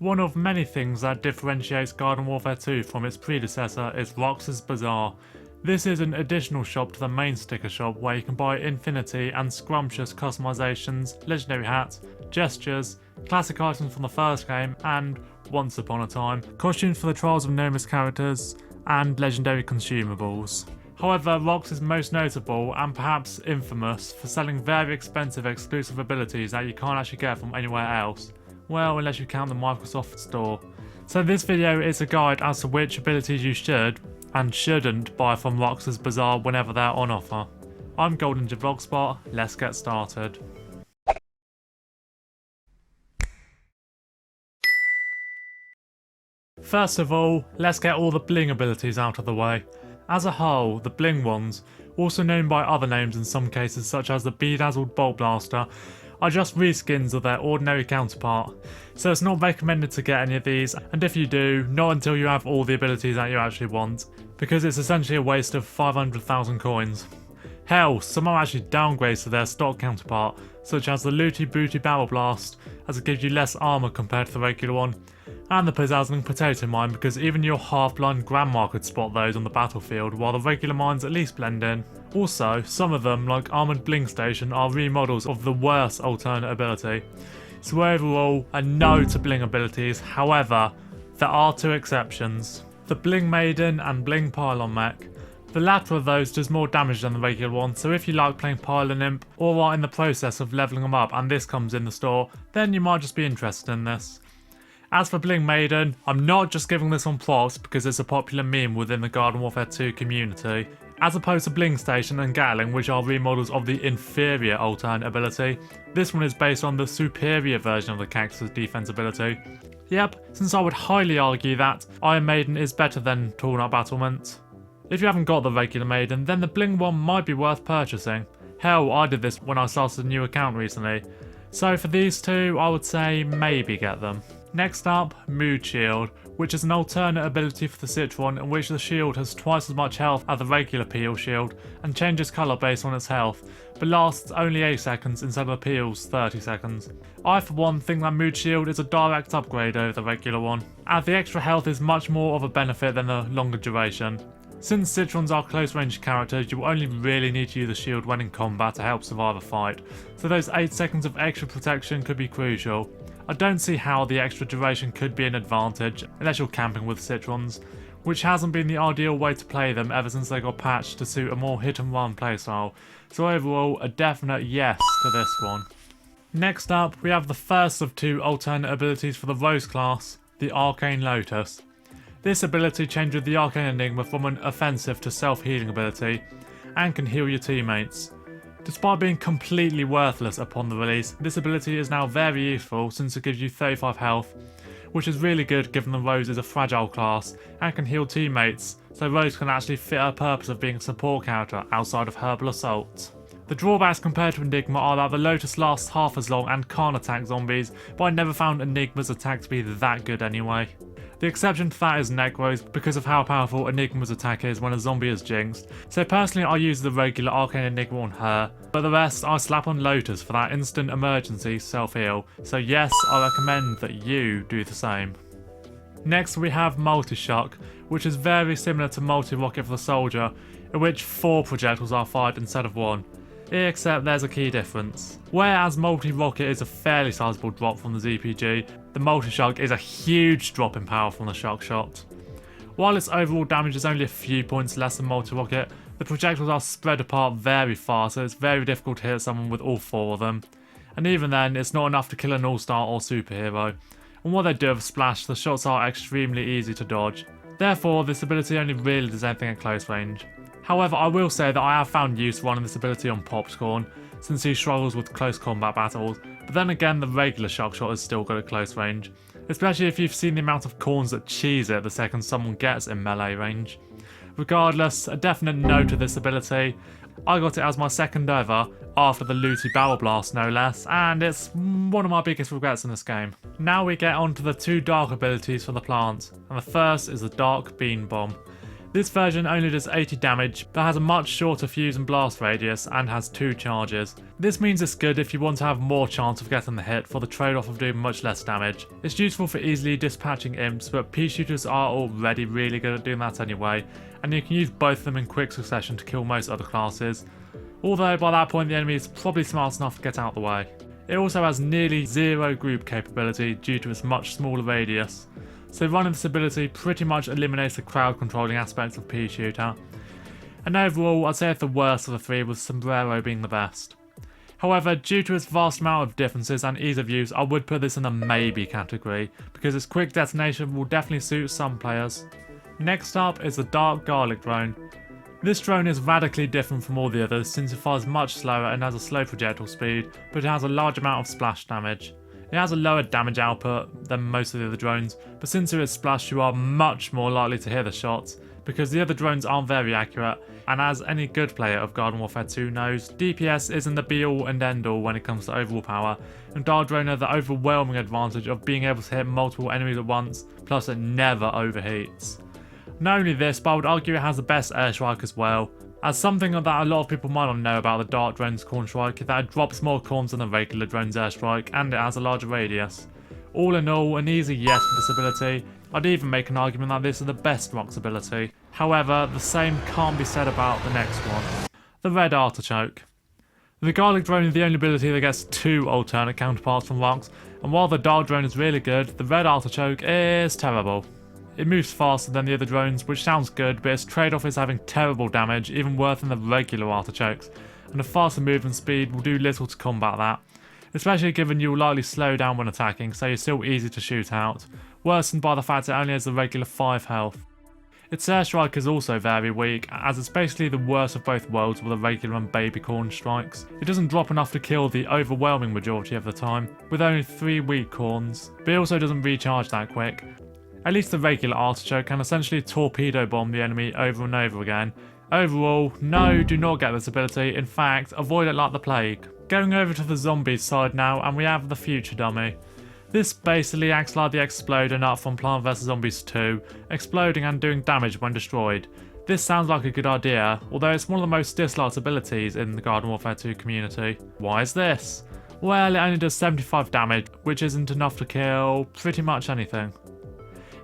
One of many things that differentiates Garden Warfare 2 from its predecessor is RUX's Bazaar. This is an additional shop to the main sticker shop where you can buy infinity and scrumptious customizations, legendary hats, gestures, classic items from the first game and, once upon a time, costumes for the Trials of Nomus characters and legendary consumables. However, RUX is most notable and perhaps infamous for selling very expensive exclusive abilities that you can't actually get from anywhere else. Well, unless you count the Microsoft Store. So this video is a guide as to which abilities you should and shouldn't buy from RUX's Bazaar whenever they're on offer. I'm Golden Vlogspot, let's get started. First of all, let's get all the Bling abilities out of the way. As a whole, the Bling ones, also known by other names in some cases such as the Bedazzled Bolt Blaster, are just reskins of their ordinary counterpart, so it's not recommended to get any of these, and if you do, not until you have all the abilities that you actually want, because it's essentially a waste of 500,000 coins. Hell, some are actually downgrades to their stock counterpart, such as the Looty Booty Barrel Blast, as it gives you less armour compared to the regular one, and the Pizzazzling Potato Mine because even your half-blind grandma could spot those on the battlefield while the regular mines at least blend in. Also, some of them, like Armoured Bling Station, are remodels of the worst alternate ability. So overall, a no to Bling abilities, however, there are two exceptions. The Bling Maiden and Bling Pylon Mech. The latter of those does more damage than the regular one, so if you like playing Pylon Imp or are in the process of levelling them up and this comes in the store, then you might just be interested in this. As for Bling Maiden, I'm not just giving this one props because it's a popular meme within the Garden Warfare 2 community. As opposed to Bling Station and Gatling, which are remodels of the inferior alternate ability, this one is based on the superior version of the Cactus defense ability. Yep, since I would highly argue that Iron Maiden is better than Torn Up Battlement. If you haven't got the regular Maiden, then the Bling one might be worth purchasing. Hell, I did this when I started a new account recently. So for these two, I would say maybe get them. Next up, Mood Shield, which is an alternate ability for the Citron in which the shield has twice as much health as the regular Peel shield and changes colour based on its health, but lasts only 8 seconds instead of the Peel's 30 seconds. I for one think that Mood Shield is a direct upgrade over the regular one, as the extra health is much more of a benefit than the longer duration. Since Citrons are close range characters, you will only really need to use the shield when in combat to help survive a fight, so those 8 seconds of extra protection could be crucial. I don't see how the extra duration could be an advantage unless you're camping with Citrons, which hasn't been the ideal way to play them ever since they got patched to suit a more hit and run playstyle, so overall a definite yes to this one. Next up, we have the first of two alternate abilities for the Rose class, the Arcane Lotus. This ability changes the Arcane Enigma from an offensive to self-healing ability, and can heal your teammates. Despite being completely worthless upon the release, this ability is now very useful since it gives you 35 health, which is really good given the Rose is a fragile class and can heal teammates, so Rose can actually fit her purpose of being a support character outside of Herbal Assault. The drawbacks compared to Enigma are that the Lotus lasts half as long and can't attack zombies, but I never found Enigma's attack to be that good anyway. The exception to that is Necros because of how powerful Enigma's attack is when a zombie is jinxed, so personally I use the regular Arcane Enigma on her, but the rest I slap on Lotus for that instant emergency self-heal, so yes, I recommend that you do the same. Next we have Multi-Shuck, which is very similar to Multi-Rocket for the Soldier, in which 4 projectiles are fired instead of 1. Except there's a key difference. Whereas Multi-Rocket is a fairly sizable drop from the ZPG, the Multi-Shuck is a huge drop in power from the Shuck Shot. While its overall damage is only a few points less than Multi-Rocket, the projectiles are spread apart very far, so it's very difficult to hit someone with all 4 of them. And even then, it's not enough to kill an all-star or superhero. And what they do with a splash, the shots are extremely easy to dodge. Therefore, this ability only really does anything at close range. However, I will say that I have found use running this ability on Popcorn, since he struggles with close combat battles, but then again the regular Shock Shot is still good at close range, especially if you've seen the amount of corns that cheese it the second someone gets in melee range. Regardless, a definite no to this ability. I got it as my second ever, after the Looty Barrel Blast no less, and it's one of my biggest regrets in this game. Now we get on to the two dark abilities for the plant, and the first is the Dark Bean Bomb. This version only does 80 damage, but has a much shorter fuse and blast radius and has 2 charges. This means it's good if you want to have more chance of getting the hit for the trade-off of doing much less damage. It's useful for easily dispatching imps, but pea shooters are already really good at doing that anyway, and you can use both of them in quick succession to kill most other classes. Although by that point the enemy is probably smart enough to get out of the way. It also has nearly 0 group capability due to its much smaller radius. So running this ability pretty much eliminates the crowd controlling aspects of pea shooter. And overall I'd say it's the worst of the 3, with Sombrero being the best. However, due to its vast amount of differences and ease of use, I would put this in the maybe category, because its quick detonation will definitely suit some players. Next up is the Dark Garlic drone. This drone is radically different from all the others since it fires much slower and has a slow projectile speed, but it has a large amount of splash damage. It has a lower damage output than most of the other drones, but since it is splash you are much more likely to hit the shots, because the other drones aren't very accurate, and as any good player of Garden Warfare 2 knows, DPS isn't the be all and end all when it comes to overall power, and Dark Drone has the overwhelming advantage of being able to hit multiple enemies at once, plus it never overheats. Not only this, but I would argue it has the best airstrike as well, as something that a lot of people might not know about the Dark Drone's corn strike is that it drops more corns than the regular drone's airstrike, and it has a larger radius. All in all, an easy yes for this ability. I'd even make an argument that this is the best RUX ability. However, the same can't be said about the next one. The Red Artichoke. The Garlic Drone is the only ability that gets 2 alternate counterparts from RUX, and while the Dark Drone is really good, the Red Artichoke is terrible. It moves faster than the other drones, which sounds good, but its trade-off is having terrible damage, even worse than the regular artichokes, and a faster movement speed will do little to combat that, especially given you will likely slow down when attacking, so you're still easy to shoot out, worsened by the fact it only has the regular 5 health. Its airstrike is also very weak, as it's basically the worst of both worlds with the regular and baby corn strikes. It doesn't drop enough to kill the overwhelming majority of the time, with only 3 weak corns, but it also doesn't recharge that quick. At least the regular artichoke can essentially torpedo bomb the enemy over and over again. Overall, no, do not get this ability, in fact, avoid it like the plague. Going over to the zombies side now, and we have the Future Dummy. This basically acts like the Exploder nut from Plant vs Zombies 2, exploding and doing damage when destroyed. This sounds like a good idea, although it's one of the most disliked abilities in the Garden Warfare 2 community. Why is this? Well, it only does 75 damage, which isn't enough to kill pretty much anything.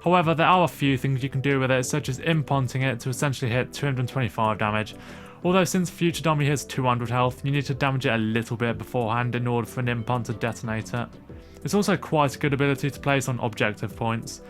However, there are a few things you can do with it, such as impunting it to essentially hit 225 damage. Although since Future Dummy hits 200 health, you need to damage it a little bit beforehand in order for an impunt to detonate it. It's also quite a good ability to place on objective points,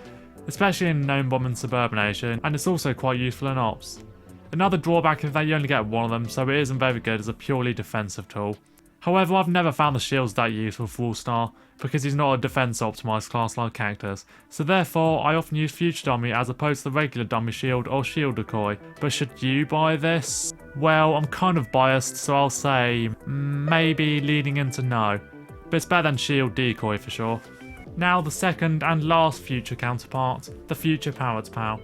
especially in Gnome Bomb and Suburbanation, and it's also quite useful in ops. Another drawback is that you only get one of them, so it isn't very good as a purely defensive tool. However, I've never found the shields that useful for All-Star, because he's not a defense optimised class like Cactus, so therefore I often use Future Dummy as opposed to the regular Dummy Shield or Shield Decoy. But should you buy this? Well, I'm kind of biased, so I'll say maybe leaning into no, but it's better than Shield Decoy for sure. Now the second and last Future counterpart, the Future Parrot Pal.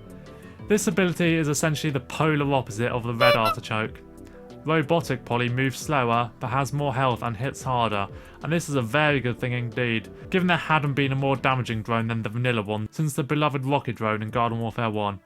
This ability is essentially the polar opposite of the Red Artichoke. Robotic Poly moves slower, but has more health and hits harder, and this is a very good thing indeed, given there hadn't been a more damaging drone than the vanilla one since the beloved Rocket drone in Garden Warfare 1.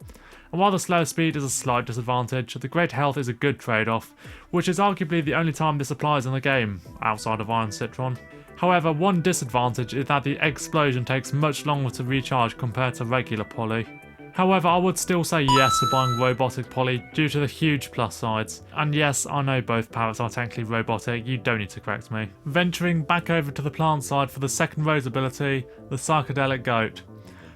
And while the slow speed is a slight disadvantage, the great health is a good trade-off, which is arguably the only time this applies in the game, outside of Iron Citron. However, one disadvantage is that the explosion takes much longer to recharge compared to regular Poly. However, I would still say yes to buying Robotic Poly due to the huge plus sides. And yes, I know both parrots are technically robotic, you don't need to correct me. Venturing back over to the plant side for the second Rose ability, the Psychedelic Goat.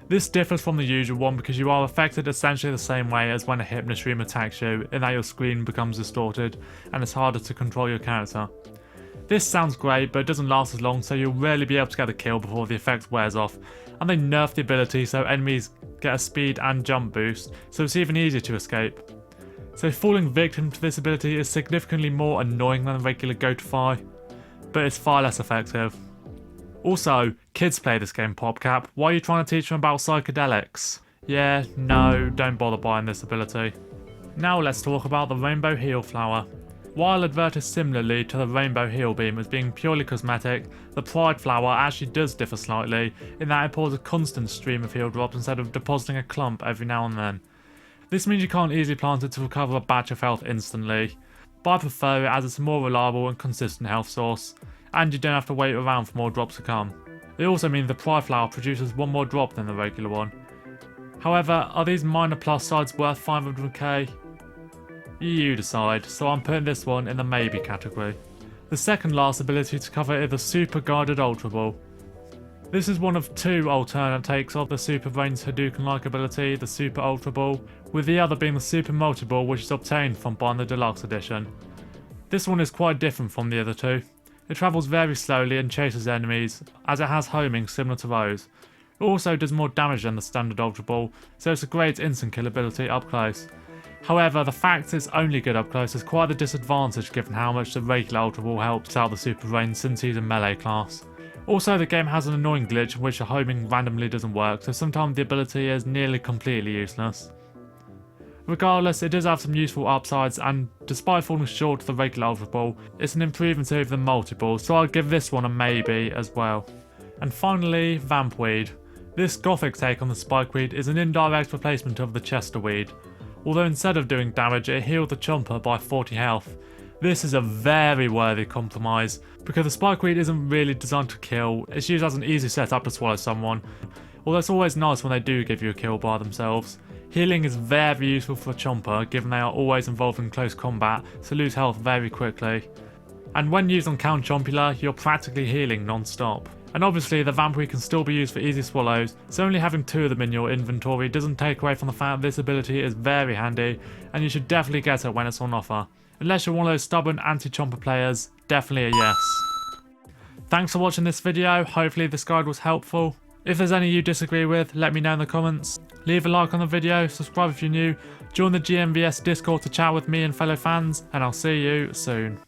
This differs from the usual one because you are affected essentially the same way as when a Hypnoshroom attacks you, in that your screen becomes distorted and it's harder to control your character. This sounds great, but it doesn't last as long, so you'll rarely be able to get a kill before the effect wears off, and they nerf the ability so enemies get a speed and jump boost, so it's even easier to escape. So falling victim to this ability is significantly more annoying than a regular Goatify, but it's far less effective. Also, kids play this game, Popcap. Why are you trying to teach them about psychedelics? Yeah, no, don't bother buying this ability. Now let's talk about the Rainbow Heal Flower. While advertised similarly to the Rainbow Heal Beam as being purely cosmetic, the Pride Flower actually does differ slightly, in that it pours a constant stream of heal drops instead of depositing a clump every now and then. This means you can't easily plant it to recover a batch of health instantly, but I prefer it as it's a more reliable and consistent health source, and you don't have to wait around for more drops to come. It also means the Pry flower produces one more drop than the regular one. However, are these minor plus sides worth 500k? You decide, so I'm putting this one in the maybe category. The second last ability to cover is the Super Guided Ultra Ball. This is one of two alternate takes of the Super Brain's Hadouken-like ability, the Super Ultra Ball, with the other being the Super Multi Ball, which is obtained from buying the Deluxe Edition. This one is quite different from the other two. It travels very slowly and chases enemies, as it has homing similar to those. It also does more damage than the standard Ultra Ball, so it's a great instant kill ability up close. However, the fact it's only good up close is quite a disadvantage given how much the regular Ultra Ball helps out the Super Brain since he's a melee class. Also, the game has an annoying glitch in which the homing randomly doesn't work, so sometimes the ability is nearly completely useless. Regardless, it does have some useful upsides, and despite falling short of the regular Ultra Ball, it's an improvement over the Multi Ball, so I'll give this one a maybe as well. And finally, Vampweed. This gothic take on the Spikeweed is an indirect replacement of the Chesterweed. Although instead of doing damage, it healed the Chomper by 40 health. This is a very worthy compromise, because the Spikeweed isn't really designed to kill, it's used as an easy setup to swallow someone, although it's always nice when they do give you a kill by themselves. Healing is very useful for a Chomper, given they are always involved in close combat, so lose health very quickly. And when used on Count Chompula, you're practically healing non-stop. And obviously the Vampweed can still be used for easy swallows, so only having two of them in your inventory doesn't take away from the fact that this ability is very handy, and you should definitely get it when it's on offer. Unless you're one of those stubborn anti-Chomper players, definitely a yes. Thanks for watching this video, hopefully this guide was helpful. If there's any you disagree with, let me know in the comments. Leave a like on the video, subscribe if you're new, join the GMVS Discord to chat with me and fellow fans, and I'll see you soon.